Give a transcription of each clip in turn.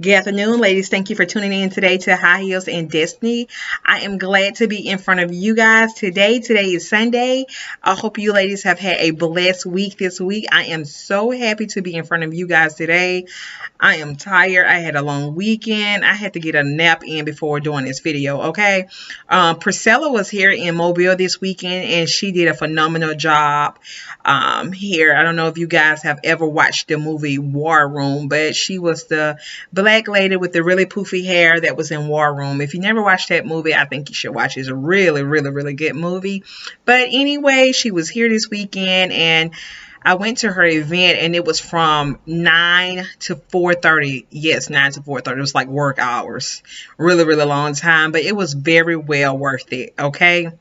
Good afternoon, ladies. Thank you for tuning in today to High Heels and Destiny. I am glad to be in front of you guys today. Today is Sunday. I hope you ladies have had a blessed week this week. I am so happy to be in front of you guys today. I am tired. I had a long weekend. I had to get a nap in before doing this video, okay? Priscilla was here in Mobile this weekend, and she did a phenomenal job here. I don't know if you guys have ever watched the movie War Room, but she was the black lady with the really poofy hair that was in War Room. If you never watched that movie, I think you should watch it. It's a really, really, really good movie. But anyway, she was here this weekend, and I went to her event, and it was from 9 to 4:30. Yes, 9 to 4:30. It was like work hours. Really, really long time, but it was very well worth it, okay?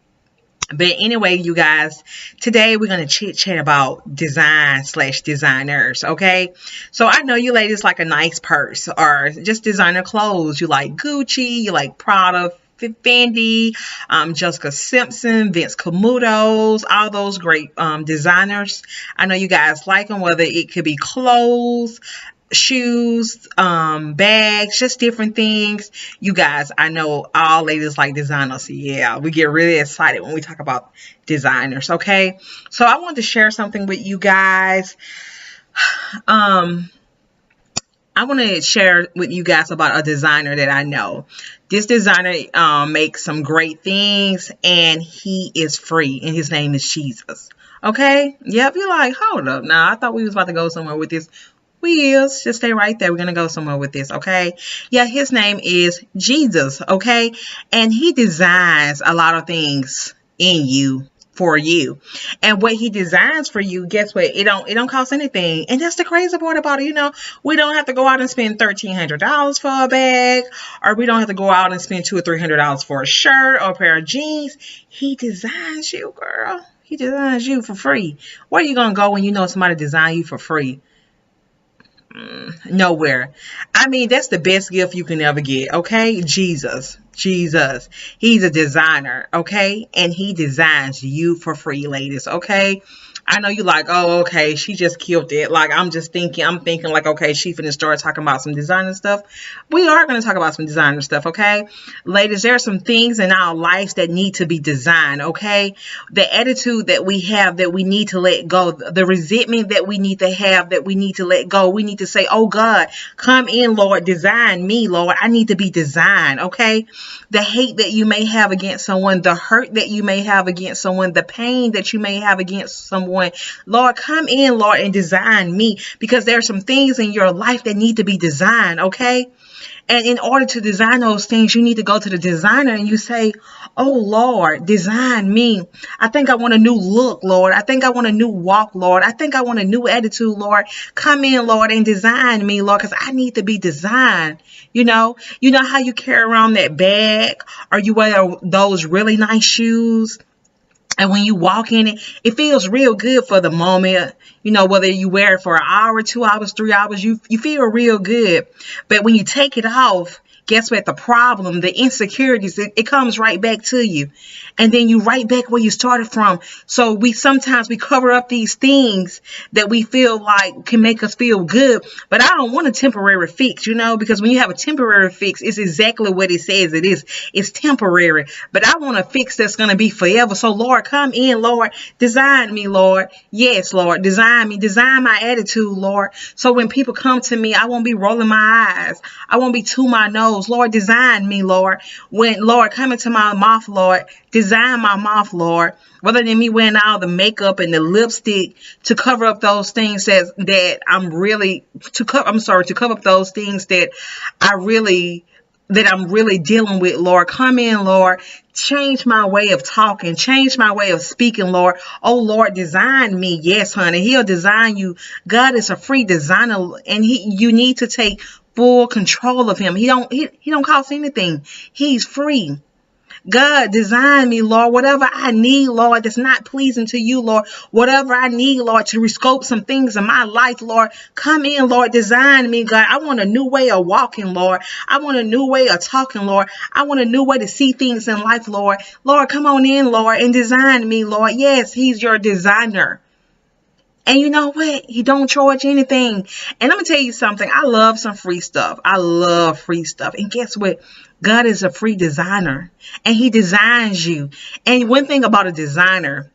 But anyway, you guys, today we're going to chit chat about design/designers, okay? So I know you ladies like a nice purse or just designer clothes. You like Gucci, you like Prada, Fendi, Jessica Simpson, Vince Camutos, all those great designers. I know you guys like them, whether it could be clothes, shoes, bags, just different things. You guys, I know all ladies like designers. Yeah, we get really excited when we talk about designers, okay? So I wanted to share something with you guys. I want to share with you guys about a designer that I know. This designer makes some great things, and he is free, and his name is Jesus. Okay? Yep, you're like, hold up now. I thought we was about to go somewhere with this. We is. Just stay right there. We're going to go somewhere with this, okay? Yeah, his name is Jesus, okay? And he designs a lot of things in you, for you. And what he designs for you, guess what? It don't cost anything. And that's the crazy part about it. You know, we don't have to go out and spend $1,300 for a bag, or we don't have to go out and spend $200 or $300 for a shirt or a pair of jeans. He designs you, girl. He designs you for free. Where are you going to go when you know somebody designed you for free? Nowhere. I mean, that's the best gift you can ever get, okay? Jesus. He's a designer, okay? And he designs you for free, ladies, okay? I know you like, oh, okay, she just killed it. Like, I'm thinking like, okay, she finna start talking about some designer stuff. We are going to talk about some designer stuff, okay? Ladies, there are some things in our lives that need to be designed, okay? The attitude that we have that we need to let go. The resentment that we need to have that we need to let go. We need to say, oh, God, come in, Lord, design me, Lord. I need to be designed, okay? The hate that you may have against someone, the hurt that you may have against someone, the pain that you may have against someone. Lord, come in, Lord, and design me, because there are some things in your life that need to be designed, okay? And in order to design those things, you need to go to the designer and you say, oh, Lord, design me. I think I want a new look, Lord. I think I want a new walk, Lord. I think I want a new attitude, Lord. Come in, Lord, and design me, Lord, because I need to be designed. You know how you carry around that bag, or you wear those really nice shoes, and when you walk in it, it feels real good for the moment. You know, whether you wear it for an hour, 2 hours, 3 hours, you feel real good. But when you take it off, guess what? The problem, the insecurities, it comes right back to you. And then you right back where you started from. So sometimes we cover up these things that we feel like can make us feel good. But I don't want a temporary fix, because when you have a temporary fix, it's exactly what it says it is. It's temporary. But I want a fix that's going to be forever. So Lord, come in, Lord. Design me, Lord. Yes, Lord. Design me. Design my attitude, Lord. So when people come to me, I won't be rolling my eyes. I won't be to my nose. Lord, design me, Lord. When, Lord, come into my mouth, Lord, design my mouth, Lord. Rather than me wearing all the makeup and the lipstick to cover up those things to cover up those things that I'm really dealing with, Lord. Come in, Lord. Change my way of talking. Change my way of speaking, Lord. Oh, Lord, design me. Yes, honey. He'll design you. God is a free designer, and you need to take full control of him. He don't cost anything. He's free. God, design me, Lord. Whatever I need, Lord, that's not pleasing to you, Lord. Whatever I need, Lord, to rescope some things in my life, Lord. Come in, Lord. Design me, God. I want a new way of walking, Lord. I want a new way of talking, Lord. I want a new way to see things in life, Lord. Lord, come on in, Lord, and design me, Lord. Yes, he's your designer. And you know what? He don't charge anything. And I'm going to tell you something. I love some free stuff. I love free stuff. And guess what? God is a free designer. And he designs you. And one thing about a designer,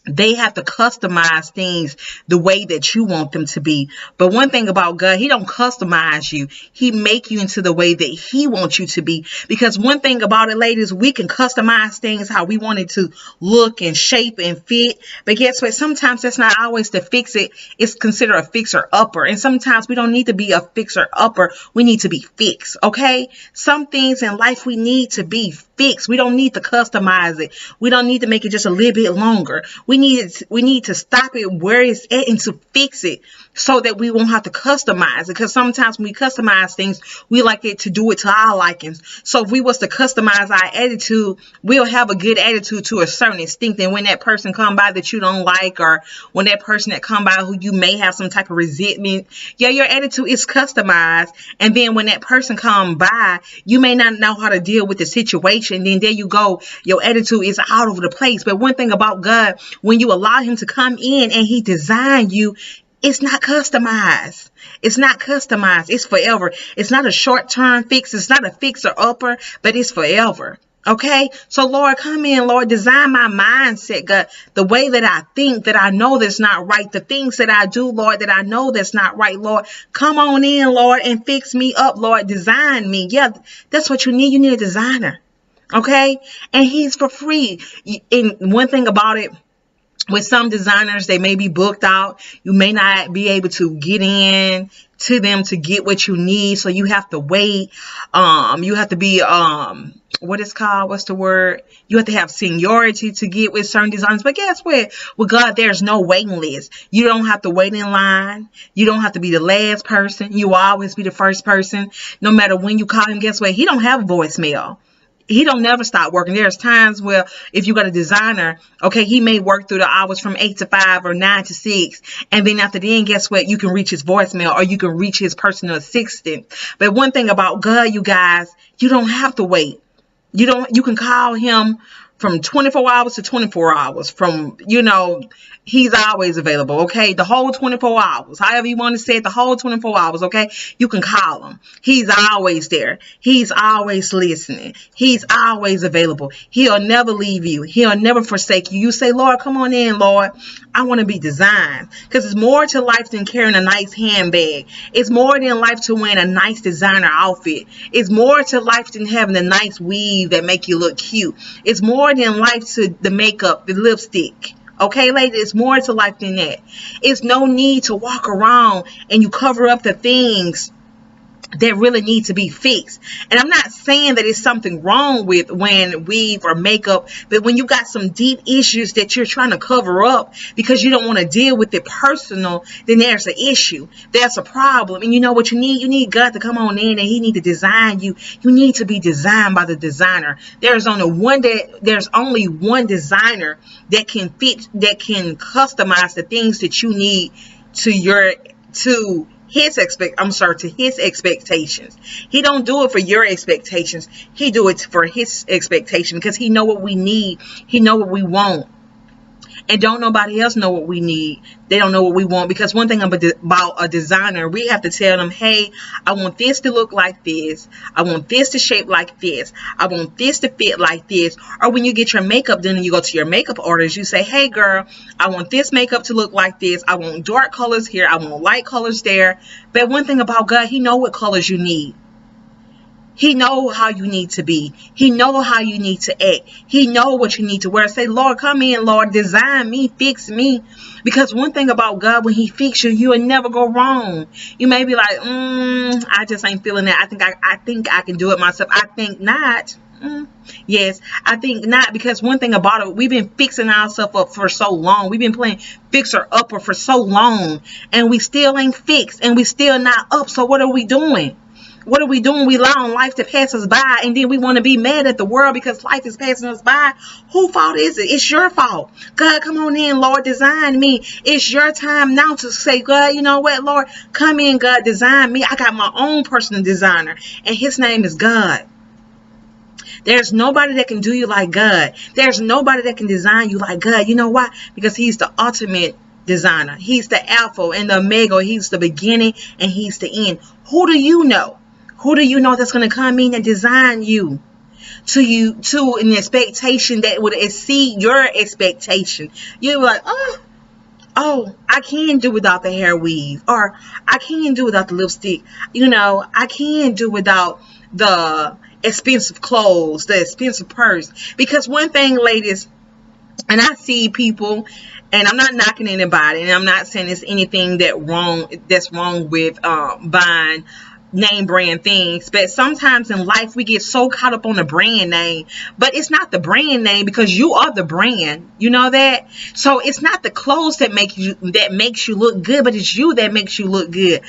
they have to customize things the way that you want them to be. But one thing about God, he don't customize you. He make you into the way that he wants you to be. Because one thing about it, ladies, we can customize things how we want it to look and shape and fit. But guess what? Sometimes that's not always to fix it. It's considered a fixer upper. And sometimes we don't need to be a fixer upper. We need to be fixed. Okay? Some things in life we need to be fixed. We don't need to customize it. We don't need to make it just a little bit longer. We need to stop it where it's at and to fix it so that we won't have to customize it. Because sometimes when we customize things, we like it to do it to our likings. So if we was to customize our attitude, we'll have a good attitude to a certain extent. And when that person come by that you don't like, or when that person that come by who you may have some type of resentment, yeah, your attitude is customized. And then when that person come by, you may not know how to deal with the situation. Then there you go. Your attitude is all over the place. But one thing about God, when you allow him to come in and he designed you, it's not customized. It's not customized. It's forever. It's not a short-term fix. It's not a fixer upper, but it's forever. Okay? So, Lord, come in, Lord. Design my mindset, God. The way that I think, that I know that's not right. The things that I do, Lord, that I know that's not right, Lord. Come on in, Lord, and fix me up, Lord. Design me. Yeah, that's what you need. You need a designer. Okay? And he's for free. And one thing about it, with some designers, they may be booked out. You may not be able to get in to them to get what you need. So you have to wait. You have to be, what is called? What's the word? You have to have seniority to get with certain designers. But guess what? With God, there's no waiting list. You don't have to wait in line. You don't have to be the last person. You will always be the first person. No matter when you call him, guess what? He don't have a voicemail. He don't never stop working. There's times where if you got a designer, okay, he may work through the hours from 8 to 5 or 9 to 6. And then after then, guess what? You can reach his voicemail or you can reach his personal assistant. But one thing about God, you guys, you don't have to wait. You can call him from 24 hours to 24 hours. From, he's always available, okay? The whole 24 hours. However you want to say it, the whole 24 hours, okay? You can call him. He's always there. He's always listening. He's always available. He'll never leave you. He'll never forsake you. You say, Lord, come on in, Lord. I want to be designed. Because it's more to life than carrying a nice handbag. It's more than life to wearing a nice designer outfit. It's more to life than having a nice weave that make you look cute. It's more than life to the makeup, the lipstick. Okay, ladies, it's more to life than that. It's no need to walk around and you cover up the things that really need to be fixed. And I'm not saying that it's something wrong with wearing weave or makeup, but when you got some deep issues that you're trying to cover up because you don't want to deal with it personal, then there's an issue. There's a problem. And you know what you need? You need God to come on in and he need to design you. You need to be designed by the designer. There's only one designer that can fit, that can customize the things that you need to his expectations. He don't do it for your expectations. He do it for his expectation because he know what we need. He know what we want. And don't nobody else know what we need. They don't know what we want. Because one thing about a designer, we have to tell them, hey, I want this to look like this. I want this to shape like this. I want this to fit like this. Or when you get your makeup done and you go to your makeup orders, you say, hey, girl, I want this makeup to look like this. I want dark colors here. I want light colors there. But one thing about God, he know what colors you need. He know how you need to be. He know how you need to act. He know what you need to wear. Say, Lord, come in, Lord, design me, fix me. Because one thing about God, when he fix you, you will never go wrong. You may be like, I just ain't feeling that. I think I can do it myself. I think not. Yes, I think not. Because one thing about it, we've been fixing ourselves up for so long. We've been playing fixer upper for so long. And we still ain't fixed. And we still not up. So what are we doing? What are we doing? We allow life to pass us by, and then we want to be mad at the world because life is passing us by. Whose fault is it? It's your fault. God, come on in, Lord, design me. It's your time now to say, God, you know what, Lord, come in, God, design me. I got my own personal designer, and his name is God. There's nobody that can do you like God. There's nobody that can design you like God. You know why? Because he's the ultimate designer. He's the alpha and the omega. He's the beginning and he's the end. Who do you know? Who do you know that's going to come in and design you to an expectation that would exceed your expectation? You're like, oh, I can do without the hair weave, or I can do without the lipstick. I can do without the expensive clothes, the expensive purse. Because one thing, ladies, and I see people, and I'm not knocking anybody, and I'm not saying there's anything that's wrong with buying name brand things, but sometimes in life we get so caught up on the brand name, but it's not the brand name, because you are the brand. You know that? So it's not the clothes that makes you look good, but it's you that makes you look good.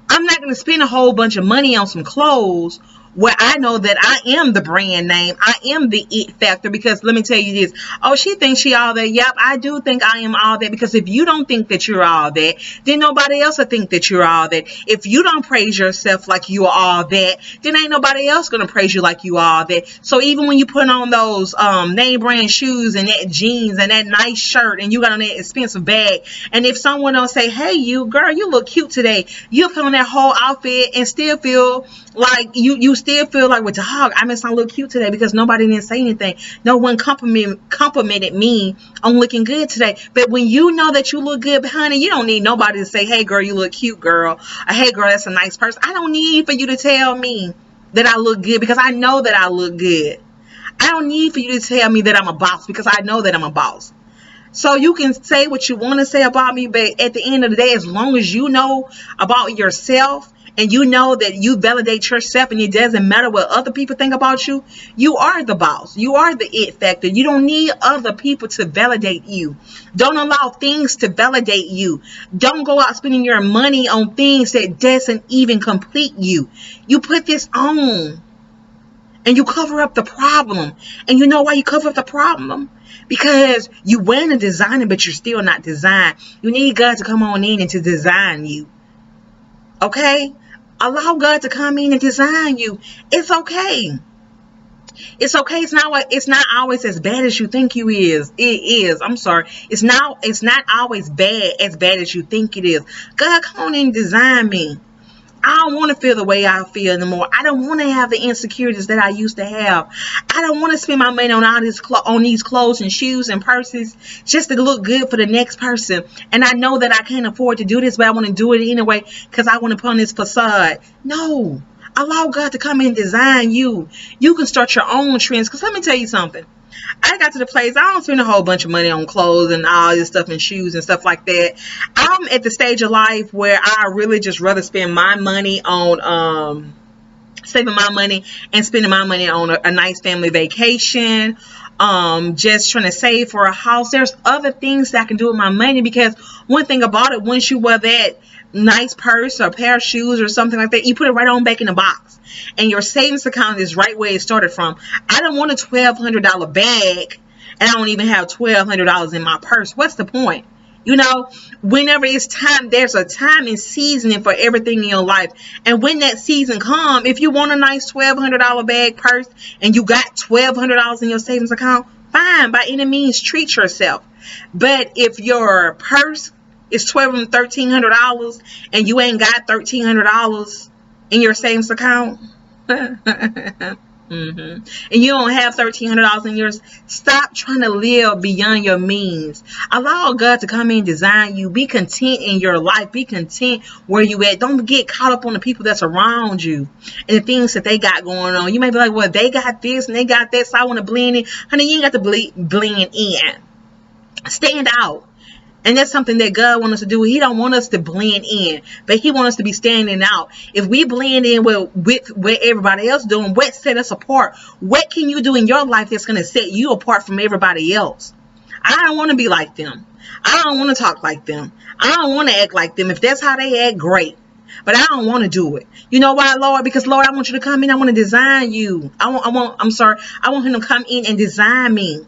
I'm not going to spend a whole bunch of money on some clothes where I know that I am the brand name. I am the it factor. Because let me tell you this. Oh, she thinks she all that. Yep, I do think I am all that. Because if you don't think that you're all that, then nobody else will think that you're all that. If you don't praise yourself like you are all that, then ain't nobody else going to praise you like you are all that. So even when you put on those name brand shoes and that jeans and that nice shirt and you got on that expensive bag, and if someone else say, hey, you look cute today, you'll put on that whole outfit and still feel like you still feel like, well, dog, I must not look cute today because nobody didn't say anything. No one complimented me on looking good today. But when you know that you look good, honey, you don't need nobody to say, hey, girl, you look cute, girl. Or, hey, girl, that's a nice person. I don't need for you to tell me that I look good, because I know that I look good. I don't need for you to tell me that I'm a boss, because I know that I'm a boss. So you can say what you want to say about me, but at the end of the day, as long as you know about yourself, and you know that you validate yourself, and it doesn't matter what other people think about you, you are the boss. You are the it factor. You don't need other people to validate you. Don't allow things to validate you. Don't go out spending your money on things that doesn't even complete you. You put this on and you cover up the problem. And you know why you cover up the problem? Because you wearing a designer, but you're still not designed. You need God to come on in and to design you. Okay? Allow God to come in and design you. It's okay. It's okay. It's not always as bad as you think you is. It is. I'm sorry. It's not always as bad as you think it is. God, come on in and design me. I don't want to feel the way I feel anymore. I don't want to have the insecurities that I used to have. I don't want to spend my money on these clothes and shoes and purses just to look good for the next person. And I know that I can't afford to do this, but I want to do it anyway because I want to put on this facade. No. Allow God to come and design you. You can start your own trends. Because let me tell you something. I got to the place, I don't spend a whole bunch of money on clothes and all this stuff and shoes and stuff like that. I'm at the stage of life where I really just rather spend my money on saving my money and spending my money on a nice family vacation. Just trying to save for a house. There's other things that I can do with my money, because one thing about it, once you wear that nice purse or a pair of shoes or something like that, you put it right on back in the box, and your savings account is right where it started from. I don't want a $1,200 bag, and I don't even have $1,200 in my purse. What's the point? You know, whenever it's time, there's a time and seasoning for everything in your life. And when that season comes, if you want a nice $1,200 bag, purse, and you got $1,200 in your savings account, fine, by any means, treat yourself. But if your purse is $1,200, $1,300 and you ain't got $1,300 in your savings account, and you don't have $1,300 in yours, stop trying to live beyond your means. Allow God to come in and design you. Be content in your life. Be content where you at. Don't get caught up on the people that's around you and the things that they got going on. You may be like, well, they got this and they got that, so I want to blend in. Honey, you ain't got to blend in. Stand out. And that's something that God wants us to do. He don't want us to blend in, but He wants us to be standing out. If we blend in with what everybody else doing, what set us apart? What can you do in your life that's going to set you apart from everybody else? I don't want to be like them. I don't want to talk like them. I don't want to act like them. If that's how they act, great. But I don't want to do it. You know why, Lord? Because, Lord, I want you to come in. I want to design you. I want Him to come in and design me.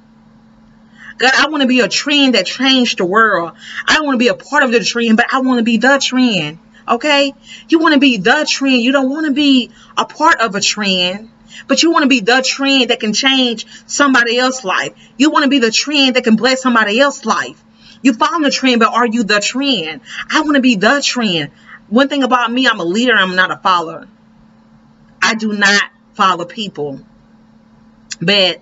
God, I want to be a trend that changed the world. I don't want to be a part of the trend, but I want to be the trend. Okay? You want to be the trend. You don't want to be a part of a trend, but you want to be the trend that can change somebody else's life. You want to be the trend that can bless somebody else's life. You follow the trend, but are you the trend? I want to be the trend. One thing about me, I'm a leader. I'm not a follower. I do not follow people, but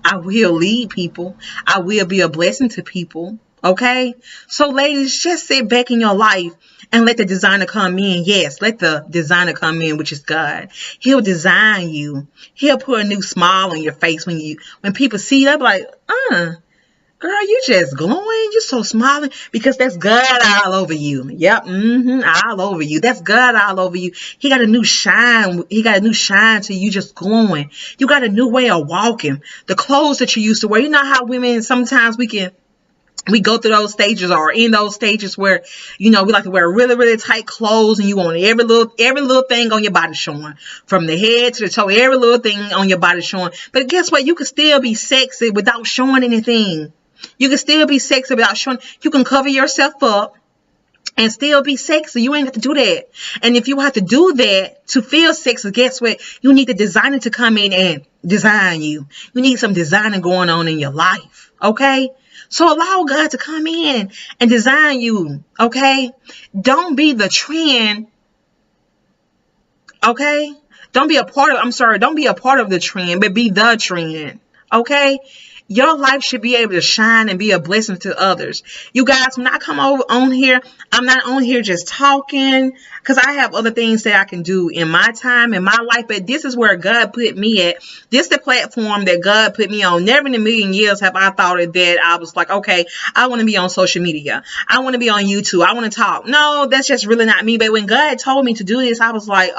I will lead people. I will be a blessing to people. Okay? So ladies, just sit back in your life and let the designer come in. Yes, let the designer come in, which is God. He'll design you. He'll put a new smile on your face when people see you. They'll be like, girl, you just glowing. You so smiling, because that's God all over you. Yep, all over you. That's God all over you. He got a new shine. He got a new shine to you, just glowing. You got a new way of walking. The clothes that you used to wear. You know how women sometimes we go through those stages, or in those stages where, we like to wear really, really tight clothes, and you want every little thing on your body showing, from the head to the toe, every little thing on your body showing. But guess what? You can still be sexy without showing anything. You can still be sexy without showing. You can cover yourself up and still be sexy. You ain't got to do that. And if you have to do that to feel sexy, guess what? You need the designer to come in and design you. You need some designing going on in your life. Okay? So allow God to come in and design you. Okay? Don't be the trend. Okay? Don't be a part of the trend, but be the trend. Okay? Your life should be able to shine and be a blessing to others. You guys, when I come over on here, I'm not on here just talking, because I have other things that I can do in my time, in my life. But this is where God put me at. This is the platform that God put me on. Never in a million years have I thought that I was like, okay, I want to be on social media. I want to be on YouTube. I want to talk. No, that's just really not me. But when God told me to do this, I was like,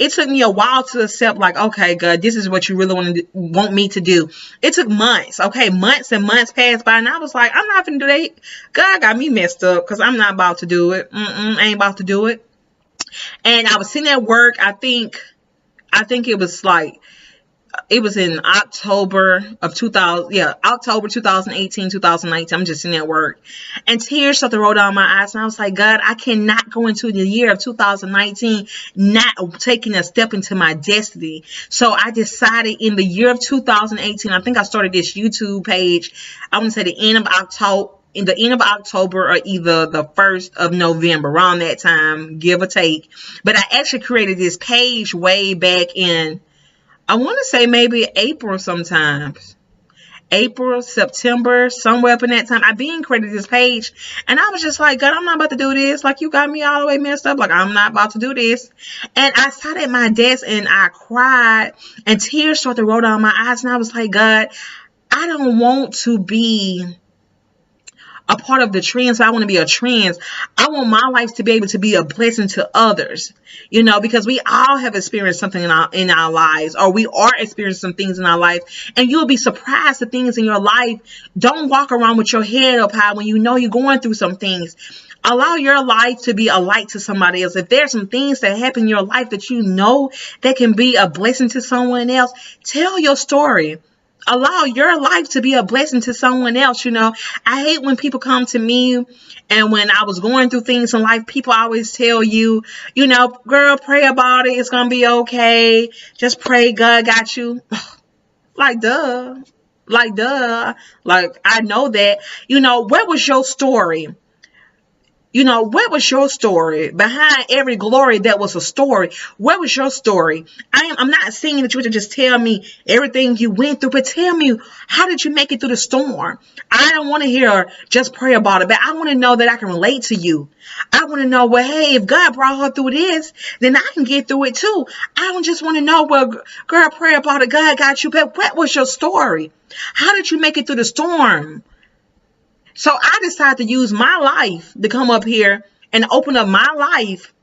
it took me a while to accept, like, okay, God, this is what you really want me to do. It took months. Okay, months and months passed by, and I was like, I'm not gonna do that. God got me messed up, because I'm not about to do it. I ain't about to do it. And I was sitting at work. I think it was in October of 2000. Yeah, October 2018, 2019. I'm just sitting at work, and tears started to roll down my eyes. And I was like, God, I cannot go into the year of 2019 not taking a step into my destiny. So I decided in the year of 2018, I think I started this YouTube page, I want to say the end of October or either the 1st of November, around that time, give or take. But I actually created this page way back in, I want to say maybe April sometimes. April, September, somewhere up in that time. I been created this page, and I was just like, God, I'm not about to do this. Like, you got me all the way messed up. Like, I'm not about to do this. And I sat at my desk and I cried, and tears started to roll down my eyes. And I was like, God, I don't want to be a part of the trends. So I want to be a trends. I want my life to be able to be a blessing to others, because we all have experienced something in our lives, or we are experiencing some things in our life, and you'll be surprised at things in your life. Don't walk around with your head up high when you're going through some things. Allow your life to be a light to somebody else. If there's some things that happen in your life that can be a blessing to someone else, tell your story. Allow your life to be a blessing to someone else. I hate when people come to me, and when I was going through things in life, people always tell you, girl, pray about it. It's going to be okay. Just pray. God got you. Like, duh. Like, I know that. What was your story? What was your story? Behind every glory, that was a story. What was your story? I'm not saying that you would just tell me everything you went through, but tell me, how did you make it through the storm? I don't want to hear just pray about it, but I want to know that I can relate to you. I want to know, well, hey, if God brought her through this, then I can get through it too. I don't just want to know, well, girl, pray about it. God got you. But what was your story? How did you make it through the storm? So I decided to use my life to come up here and open up my life,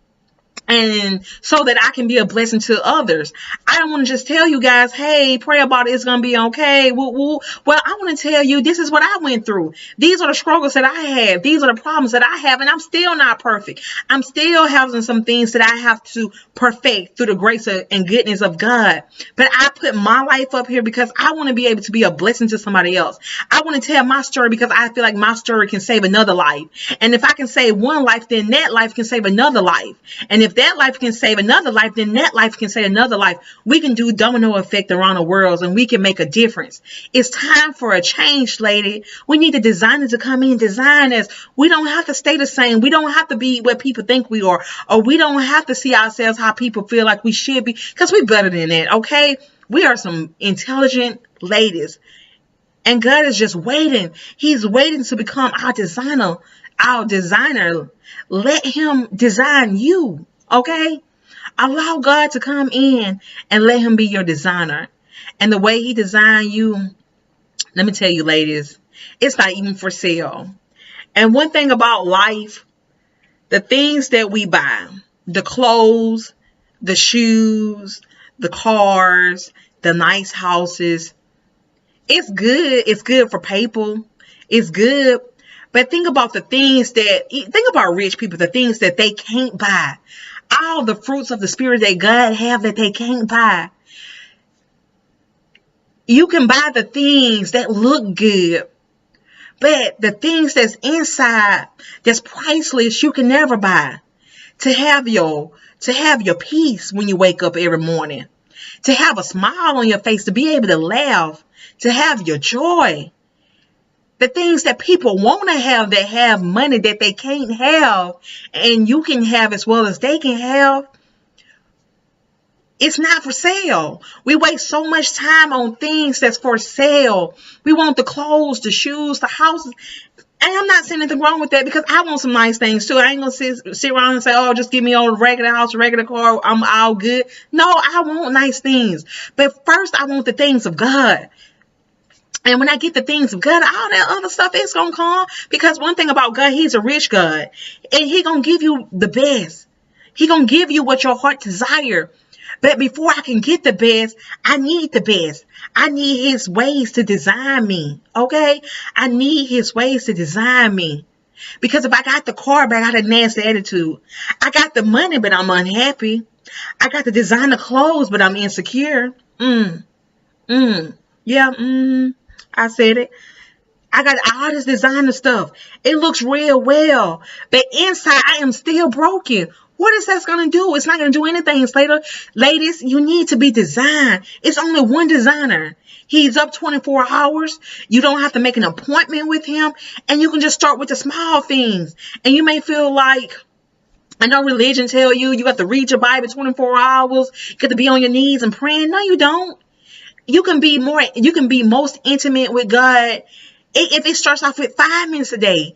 and so that I can be a blessing to others. I don't want to just tell you guys, hey, pray about it, it's going to be okay. Woo, woo. Well, I want to tell you, this is what I went through. These are the struggles that I have. These are the problems that I have, and I'm still not perfect. I'm still having some things that I have to perfect through the grace and goodness of God. But I put my life up here because I want to be able to be a blessing to somebody else. I want to tell my story because I feel like my story can save another life. And if I can save one life, then that life can save another life. And if if that life can save another life, then that life can save another life. We can do domino effect around the world, and we can make a difference. It's time for a change, lady. We need the designers to come in and design us. We don't have to stay the same. We don't have to be what people think we are, or we don't have to see ourselves how people feel like we should be, because we're better than that, okay? We are some intelligent ladies, and God is just waiting. He's waiting to become our designer. Our designer. Let him design you, okay? Allow God to come in and let him be your designer. And the way he designed you, let me tell you, ladies, it's not even for sale. And one thing about life, the things that we buy, the clothes, the shoes, the cars, the nice houses, it's good. It's good for people. It's good. But think about think about rich people, the things that they can't buy. All the fruits of the spirit that God have that they can't buy. You can buy the things that look good, but the things that's inside, that's priceless, you can never buy. To have your peace when you wake up every morning. To have a smile on your face, to be able to laugh, to have your joy. The things that people want to have, that have money that they can't have, and you can have as well as they can have, it's not for sale. We waste so much time on things that's for sale. We want the clothes, the shoes, the houses. And I'm not saying anything wrong with that, because I want some nice things too. I ain't going to sit around and say, oh, just give me a regular house, a regular car, I'm all good. No, I want nice things. But first, I want the things of God. And when I get the things of God, all that other stuff is going to come. Because one thing about God, he's a rich God. And he going to give you the best. He going to give you what your heart desire. But before I can get the best, I need the best. I need his ways to design me. Okay? I need his ways to design me. Because if I got the car, but I got a nasty attitude. I got the money, but I'm unhappy. I got the designer clothes, but I'm insecure. I said it. I got all this designer stuff. It looks real well. But inside, I am still broken. What is that going to do? It's not going to do anything, Slater. Ladies, you need to be designed. It's only one designer. He's up 24 hours. You don't have to make an appointment with him. And you can just start with the small things. And you may feel like, I know religion tell you, you have to read your Bible 24 hours. You got to be on your knees and praying. No, you don't. You can be most intimate with God if it starts off with 5 minutes a day.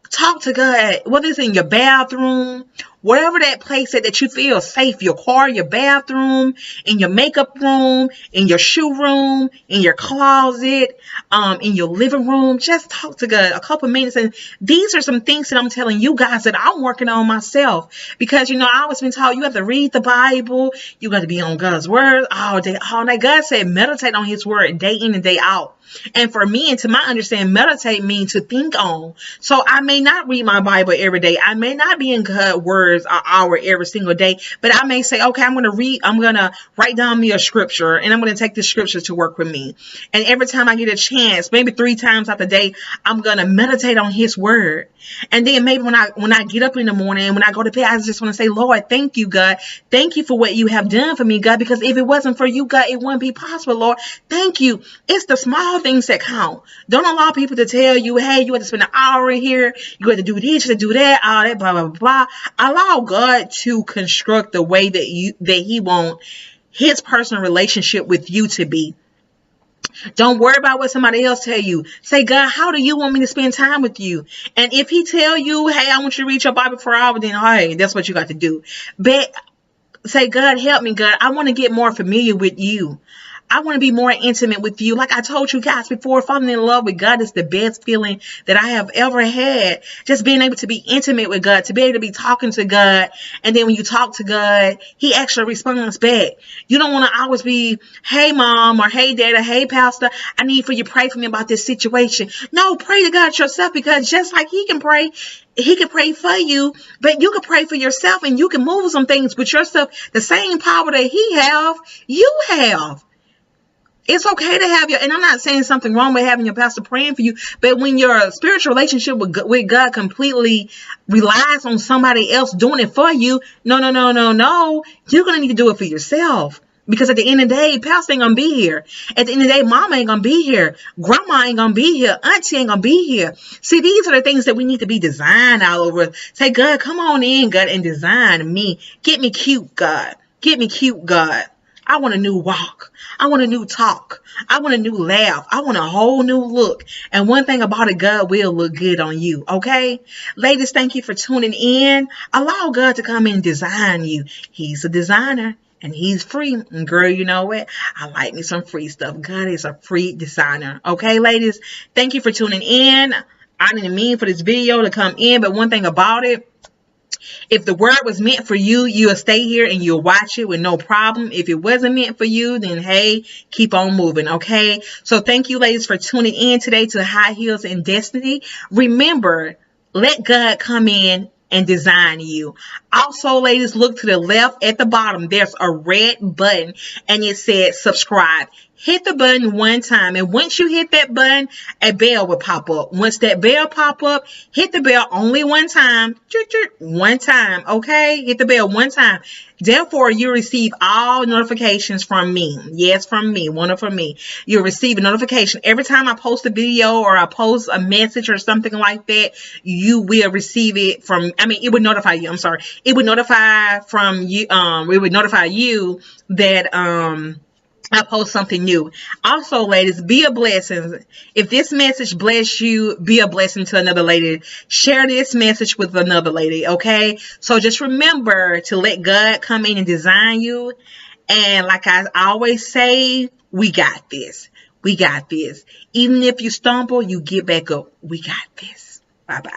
Talk to God, whether it's in your bathroom, wherever that place that you feel safe, your car, your bathroom, in your makeup room, in your shoe room, in your closet, in your living room. Just talk to God a couple minutes. And these are some things that I'm telling you guys that I'm working on myself. Because, I always been taught you have to read the Bible. You got to be on God's word all day, all night. God said meditate on his word day in and day out. And for me, and to my understanding, meditate means to think on. So I may not read my Bible every day. I may not be in God's words an hour every single day. But I may say, okay, I'm going to write down me a scripture, and I'm going to take this scripture to work with me. And every time I get a chance, maybe 3 times out the day, I'm going to meditate on his word. And then maybe when I get up in the morning, when I go to bed, I just want to say, Lord, thank you, God. Thank you for what you have done for me, God, because if it wasn't for you, God, it wouldn't be possible, Lord. Thank you. It's the small things that count. Don't allow people to tell you, hey, you have to spend an hour in here. You have to do this, you have to do that, all that, blah, blah, blah. Allow God to construct the way that he wants his personal relationship with you to be. Don't worry about what somebody else tell you. Say, God, how do you want me to spend time with you? And if he tell you, hey, I want you to read your Bible for an hour, then hey, that's what you got to do. But say, God, help me, God. I want to get more familiar with you. I want to be more intimate with you. Like I told you guys before, falling in love with God is the best feeling that I have ever had. Just being able to be intimate with God, to be able to be talking to God. And then when you talk to God, he actually responds back. You don't want to always be, hey, mom, or hey, dad, or hey, pastor, I need for you to pray for me about this situation. No, pray to God yourself, because just like he can pray for you, but you can pray for yourself, and you can move some things with yourself. The same power that he have, you have. It's okay to have your, and I'm not saying something wrong with having your pastor praying for you, but when your spiritual relationship with God completely relies on somebody else doing it for you, no. You're going to need to do it for yourself. Because at the end of the day, pastor ain't going to be here. At the end of the day, mama ain't going to be here. Grandma ain't going to be here. Auntie ain't going to be here. See, these are the things that we need to be designed all over. Say, God, come on in, God, and design me. Get me cute, God. Get me cute, God. I want a new walk. I want a new talk. I want a new laugh. I want a whole new look. And one thing about it, God will look good on you. Okay? Ladies, thank you for tuning in. Allow God to come and design you. He's a designer. And he's free. And girl, you know what? I like me some free stuff. God is a free designer. Okay, ladies? Thank you for tuning in. I didn't mean for this video to come in. But one thing about it, if the word was meant for you, you'll stay here and you'll watch it with no problem. If it wasn't meant for you, then hey, keep on moving, okay? So thank you, ladies, for tuning in today to High Heels and Destiny. Remember, let God come in and design you. Also, ladies, look to the left at the bottom. There's a red button and it says subscribe. Hit the button one time, and once you hit that button, a bell will pop up. Once that bell pop up, hit the bell only one time. One time, okay? Hit the bell one time. Therefore, you receive all notifications from me. Yes, from me. One from me. You'll receive a notification. Every time I post a video or I post a message or something like that, you will receive it from, it would notify you. I'm sorry. It would notify from you. It would notify you that, I post something new. Also, ladies, be a blessing. If this message bless you, be a blessing to another lady. Share this message with another lady, okay? So just remember to let God come in and design you. And like I always say, we got this. We got this. Even if you stumble, you get back up. We got this. Bye-bye.